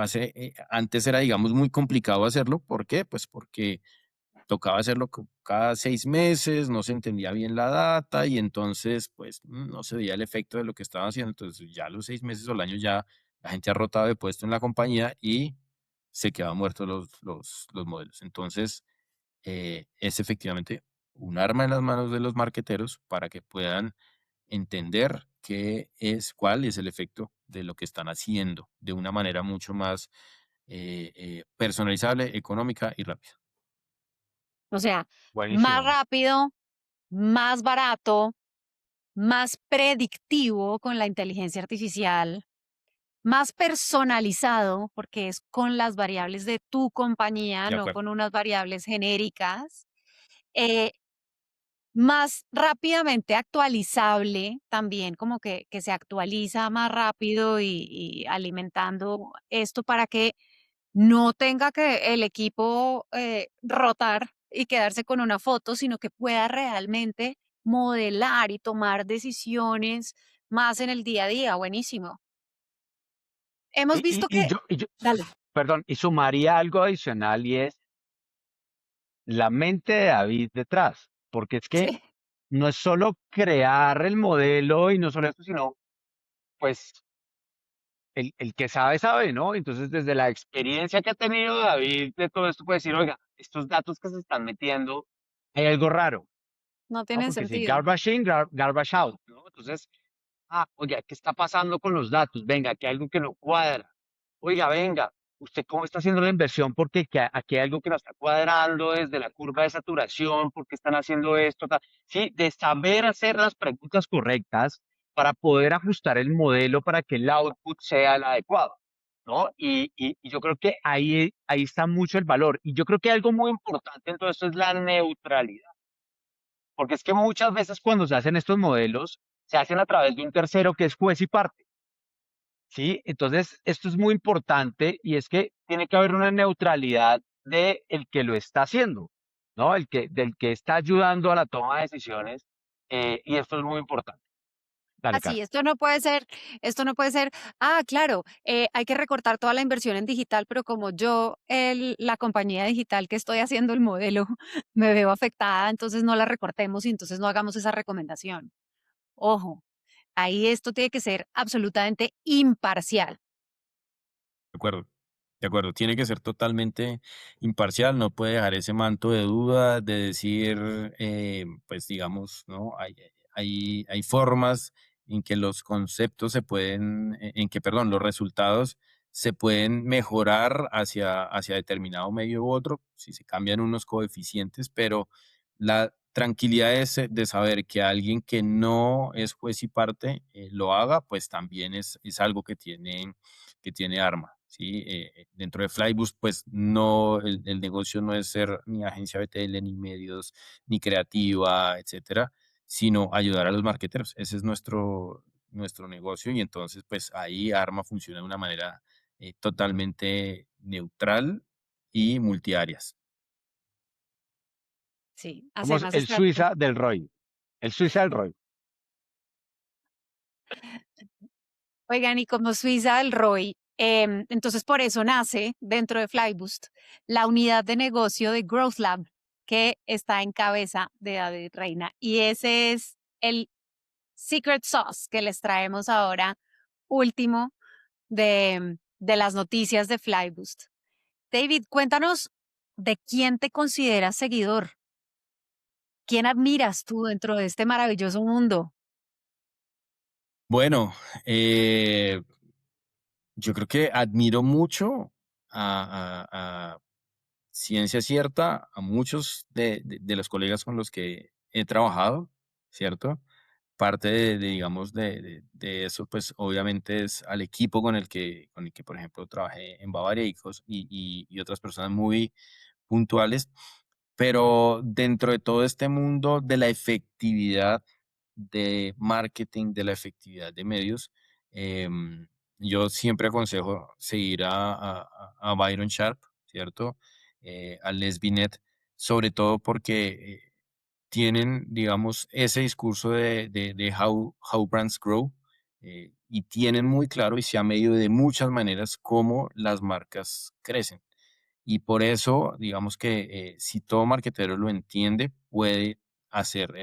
antes era, digamos, muy complicado hacerlo. ¿Por qué? Pues porque tocaba hacerlo cada 6 meses, no se entendía bien la data y entonces, pues, no se veía el efecto de lo que estaban haciendo. Entonces, ya a los 6 meses o el año ya la gente ha rotado de puesto en la compañía y se quedaban muertos los modelos. Entonces, es efectivamente un arma en las manos de los marqueteros para que puedan entender cuál es el efecto de lo que están haciendo de una manera mucho más personalizable, económica y rápida. O sea, más Buenísimo. rápido, más barato, más predictivo con la inteligencia artificial, más personalizado, porque es con las variables de tu compañía, De no acuerdo. con unas variables genéricas. eh, Más rápidamente actualizable también, como que se actualiza más rápido y alimentando esto para que no tenga que el equipo rotar y quedarse con una foto, sino que pueda realmente modelar y tomar decisiones más en el día a día. Buenísimo. Hemos Y, visto y, y que, yo, y yo, dale, perdón, y sumaría algo adicional y es la mente de David detrás, porque es que sí, no es solo crear el modelo y no solo esto, sino pues el que sabe, sabe, ¿no? Entonces, desde la experiencia que ha tenido David de todo esto, puede decir, oiga, estos datos que se están metiendo, hay algo raro, no ¿no? tiene Porque si sentido. garbage in, garbage out, ¿no? Entonces, oiga, ¿qué está pasando con los datos? Venga, aquí hay algo que no cuadra. Oiga, venga, ¿usted cómo está haciendo la inversión? Porque aquí hay algo que no está cuadrando desde la curva de saturación, ¿por qué están haciendo esto? Sí, de saber hacer las preguntas correctas para poder ajustar el modelo para que el output sea el adecuado, ¿no? Y yo creo que ahí está mucho el valor. Y yo creo que algo muy importante en todo esto es la neutralidad. Porque es que muchas veces cuando se hacen estos modelos, se hacen a través de un tercero que es juez y parte, ¿sí? Entonces, esto es muy importante y es que tiene que haber una neutralidad de el que lo está haciendo, ¿no? Del que está ayudando a la toma de decisiones, y esto es muy importante. Dale, Así, Caro. esto no puede ser, claro, hay que recortar toda la inversión en digital, pero como yo, la compañía digital que estoy haciendo el modelo, me veo afectada, entonces no la recortemos y entonces no hagamos esa recomendación. Ojo, ahí esto tiene que ser absolutamente imparcial. De acuerdo, de acuerdo. Tiene que ser totalmente imparcial, no puede dejar ese manto de duda, de decir, pues digamos, ¿no? Hay formas en que los conceptos en que, perdón, los resultados se pueden mejorar hacia determinado medio u otro, si se cambian unos coeficientes, pero la tranquilidad de saber que alguien que no es juez y parte lo haga, pues también es algo que tiene arma, ¿sí? Dentro de Flyboost, pues no, el negocio no es ser ni agencia BTL, ni medios, ni creativa, etcétera, sino ayudar a los marqueteros. Ese es nuestro negocio y entonces, pues ahí Arma funciona de una manera totalmente neutral y multiáreas. Sí, Somos hacer más el estrategia. Suiza del ROI. El Suiza del Roy. Oigan, y como Suiza del Roy, entonces por eso nace dentro de Flyboost la unidad de negocio de Growth Lab, que está en cabeza de David Reina. Y ese es el secret sauce que les traemos ahora, último de las noticias de Flyboost. David, cuéntanos de quién te consideras seguidor. ¿Quién admiras tú dentro de este maravilloso mundo? Bueno, yo creo que admiro mucho a ciencia cierta a muchos de los colegas con los que he trabajado, ¿cierto? Parte digamos, de eso, pues obviamente es al equipo con el que, por ejemplo, trabajé en Bavaria y otras personas muy puntuales, pero dentro de todo este mundo de la efectividad de marketing, de la efectividad de medios, em, yo siempre aconsejo seguir a Byron Sharp, ¿cierto? A Les Binet, sobre todo porque tienen, digamos, ese discurso de how brands grow, y tienen muy claro y se ha medido de muchas maneras cómo las marcas crecen. Y por eso, digamos que si todo marketero lo entiende, puede hacer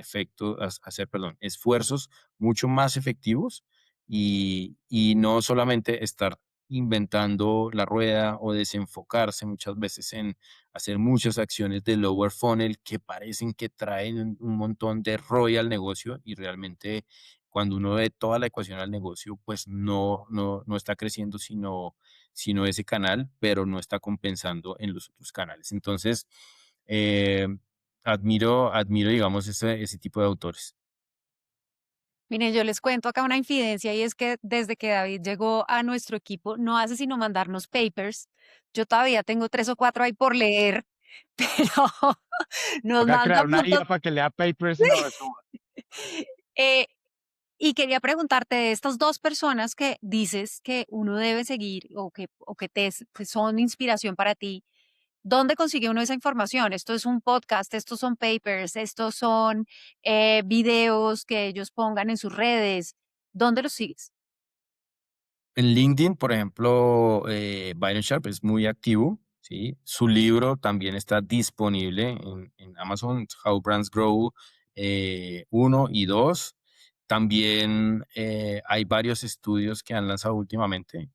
esfuerzos mucho más efectivos y no solamente estar inventando la rueda o desenfocarse muchas veces en hacer muchas acciones de lower funnel que parecen que traen un montón de ROI al negocio y realmente cuando uno ve toda la ecuación al negocio, pues no está creciendo, sino ese canal, pero no está compensando en los otros canales. Entonces, eh, admiro, digamos, ese tipo de autores. Miren, yo les cuento acá una infidencia y es que desde que David llegó a nuestro equipo no hace sino mandarnos papers. Yo todavía tengo 3 o 4 ahí por leer, pero nos Toca manda crear una puntos. IA para que lea papers y lo resuma. Eh, y quería preguntarte de estas dos personas que dices que uno debe seguir que son inspiración para ti. ¿Dónde consigue uno esa información? Esto es un podcast, estos son papers, estos son videos que ellos pongan en sus redes. ¿Dónde los sigues? En LinkedIn, por ejemplo, Byron Sharp es muy activo, ¿sí? Su libro también está disponible en Amazon, How Brands Grow 1 y 2. También hay varios estudios que han lanzado últimamente.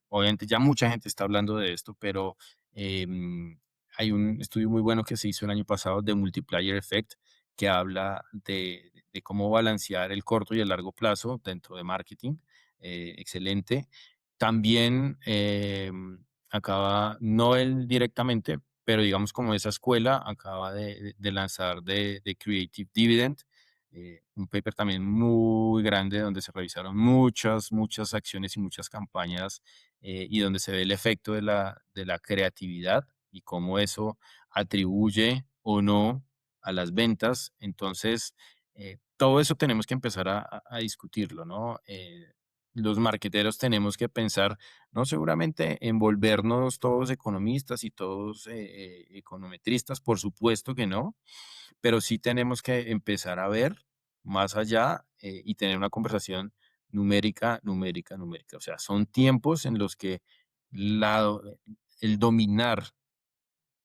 Obviamente ya mucha gente está hablando de esto, pero hay un estudio muy bueno que se hizo el año pasado de Multiplier Effect que habla de cómo balancear el corto y el largo plazo dentro de marketing. Excelente. También acaba, no él directamente, pero digamos como esa escuela acaba de lanzar de Creative Dividend, un paper también muy grande donde se revisaron muchas acciones y muchas campañas, y donde se ve el efecto de la creatividad y cómo eso atribuye o no a las ventas. Entonces, todo eso tenemos que empezar a discutirlo, ¿no? Los marqueteros tenemos que pensar, no seguramente en volvernos todos economistas y todos econometristas, por supuesto que no, pero sí tenemos que empezar a ver más allá, y tener una conversación numérica. O sea, son tiempos en los que la- el dominar,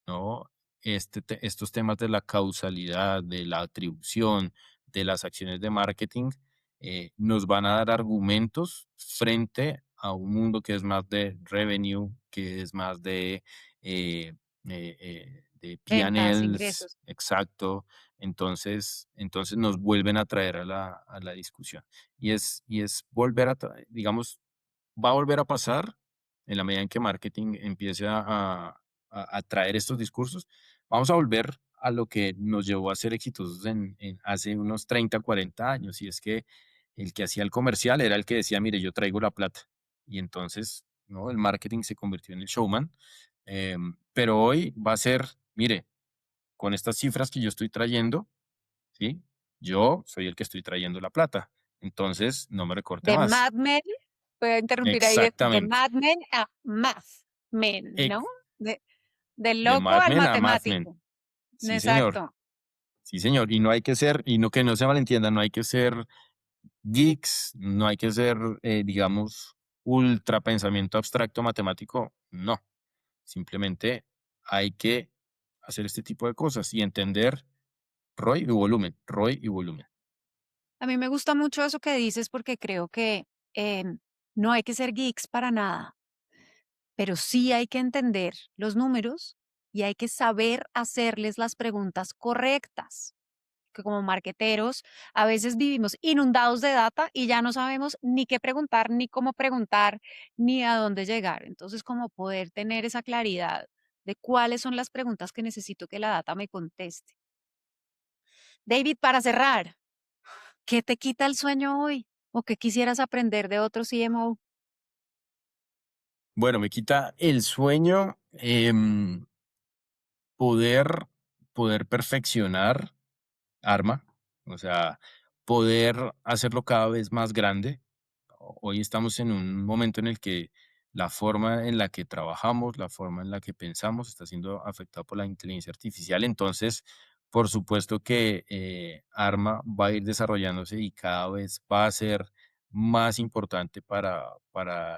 ¿no? Estos temas de la causalidad, de la atribución, de las acciones de marketing, nos van a dar argumentos frente a un mundo que es más de revenue, que es más de Ventas, P&Ls, ingresos. exacto. Entonces nos vuelven a traer a la discusión. Y es volver digamos, va a volver a pasar en la medida en que marketing empiece a traer estos discursos. Vamos a volver a lo que nos llevó a ser exitosos en hace unos 30, 40 años, y es que el que hacía el comercial era el que decía, mire, yo traigo la plata. Y entonces, ¿no? El marketing se convirtió en el showman. Pero hoy va a ser, mire, con estas cifras que yo estoy trayendo, ¿sí? Yo soy el que estoy trayendo la plata. Entonces, no me recorte De más. Mad Men, voy a interrumpir ahí, de Exactamente. Mad Men a Math Men, ¿no? Ex- De, del de loco Mad al Men a Mad Men. matemático. Sí, señor. Exacto. Sí, señor, y no hay que ser, y no que no se malentienda, no hay que ser geeks, no hay que ser, digamos, ultra pensamiento abstracto matemático, no. Simplemente hay que hacer este tipo de cosas y entender ROI y volumen, ROI y volumen. A mí me gusta mucho eso que dices porque creo que no hay que ser geeks para nada, pero sí hay que entender los números y hay que saber hacerles las preguntas correctas. Que como marqueteros a veces vivimos inundados de data y ya no sabemos ni qué preguntar, ni cómo preguntar, ni a dónde llegar. Entonces, como poder tener esa claridad de cuáles son las preguntas que necesito que la data me conteste. David, para cerrar, ¿qué te quita el sueño hoy? ¿O qué quisieras aprender de otro CMO? Bueno, me quita el sueño poder, poder perfeccionar Arma, o sea, poder hacerlo cada vez más grande. Hoy estamos en un momento en el que la forma en la que trabajamos, la forma en la que pensamos está siendo afectada por la inteligencia artificial. Entonces, por supuesto que Arma va a ir desarrollándose y cada vez va a ser más importante para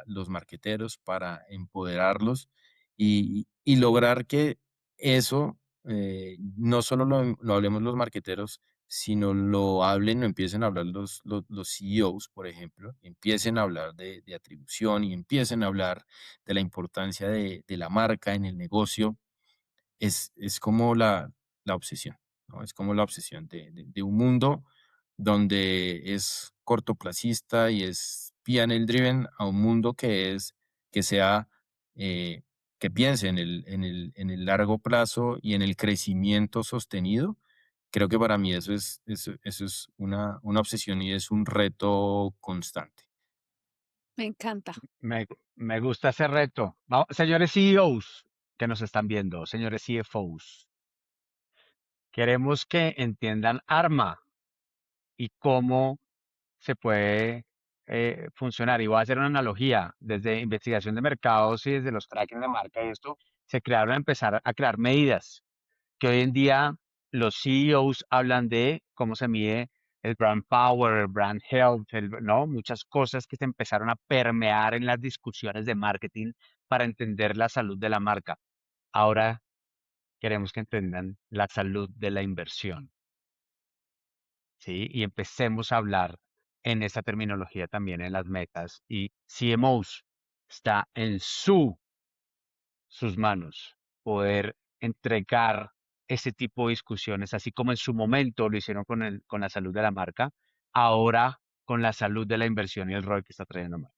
los marqueteros, para empoderarlos y lograr que eso no solo lo hablemos los marqueteros, sino lo hablen o empiecen a hablar los CEOs, por ejemplo, empiecen a hablar de atribución y empiecen a hablar de la importancia de la marca en el negocio, es como la obsesión, ¿no? Es como la obsesión de un mundo donde es cortoplacista y es P&L driven a un mundo que sea, eh, que piense en el largo plazo y en el crecimiento sostenido. Creo que para mí eso es una obsesión y es un reto constante. Me encanta. Me gusta ese reto. Señores CEOs que nos están viendo, señores CFOs, queremos que entiendan Arma y cómo se puede funcionar. Y voy a hacer una analogía. Desde investigación de mercados y desde los tracking de marca y esto, se crearon a empezar a crear medidas que hoy en día los CEOs hablan de cómo se mide el brand power, el brand health, ¿no? Muchas cosas que se empezaron a permear en las discusiones de marketing para entender la salud de la marca. Ahora queremos que entendan la salud de la inversión, ¿sí? Y empecemos a hablar en esa terminología también en las metas. Y CMOs está en sus manos poder entregar ese tipo de discusiones, así como en su momento lo hicieron con la salud de la marca, ahora con la salud de la inversión y el rol que está trayendo marca.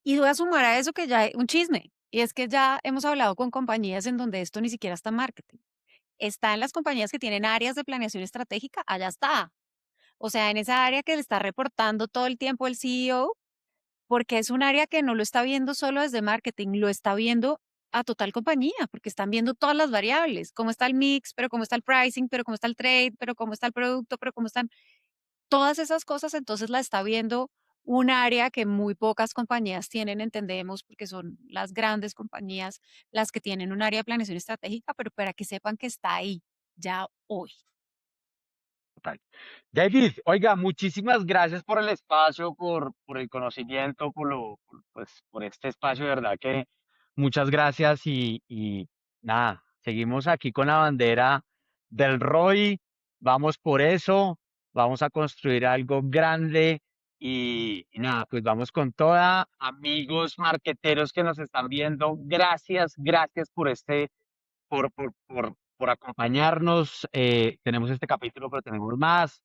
Y voy a sumar a eso que ya hay un chisme, y es que ya hemos hablado con compañías en donde esto ni siquiera está en marketing. Está en las compañías que tienen áreas de planeación estratégica, allá está. O sea, en esa área que le está reportando todo el tiempo el CEO, porque es un área que no lo está viendo solo desde marketing, lo está viendo a total compañía, porque están viendo todas las variables, cómo está el mix, pero cómo está el pricing, pero cómo está el trade, pero cómo está el producto, pero cómo están todas esas cosas, entonces la está viendo un área que muy pocas compañías tienen, entendemos, porque son las grandes compañías las que tienen un área de planeación estratégica, pero para que sepan que está ahí ya hoy. Total. David, oiga, muchísimas gracias por el espacio, por el conocimiento, pues, por este espacio, de verdad que muchas gracias y nada, seguimos aquí con la bandera del ROI, vamos por eso, vamos a construir algo grande y nada, pues vamos con toda, amigos marqueteros que nos están viendo, gracias por acompañarnos. Tenemos este capítulo, pero tenemos más,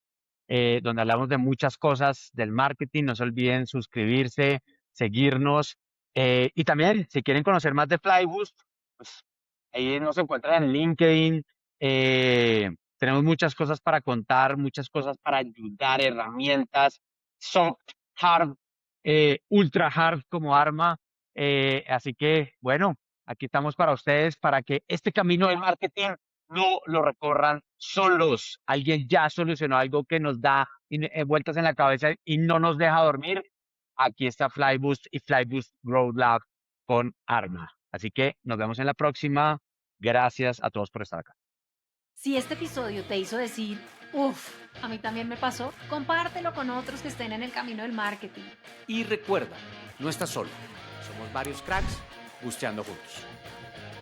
donde hablamos de muchas cosas del marketing. No se olviden suscribirse, seguirnos. Y también, si quieren conocer más de Flyboost, pues ahí nos encuentran en LinkedIn. Tenemos muchas cosas para contar, muchas cosas para ayudar, herramientas, soft, hard, ultra hard como arma. Así que, bueno, aquí estamos para ustedes, para que este camino del marketing no lo recorran solos. Alguien ya solucionó algo que nos da vueltas en la cabeza y no nos deja dormir. Aquí está Flyboost y Flyboost Growth Lab con Arma. Así que nos vemos en la próxima. Gracias a todos por estar acá. Si este episodio te hizo decir, uff, a mí también me pasó, compártelo con otros que estén en el camino del marketing. Y recuerda, no estás solo. Somos varios cracks busteando juntos.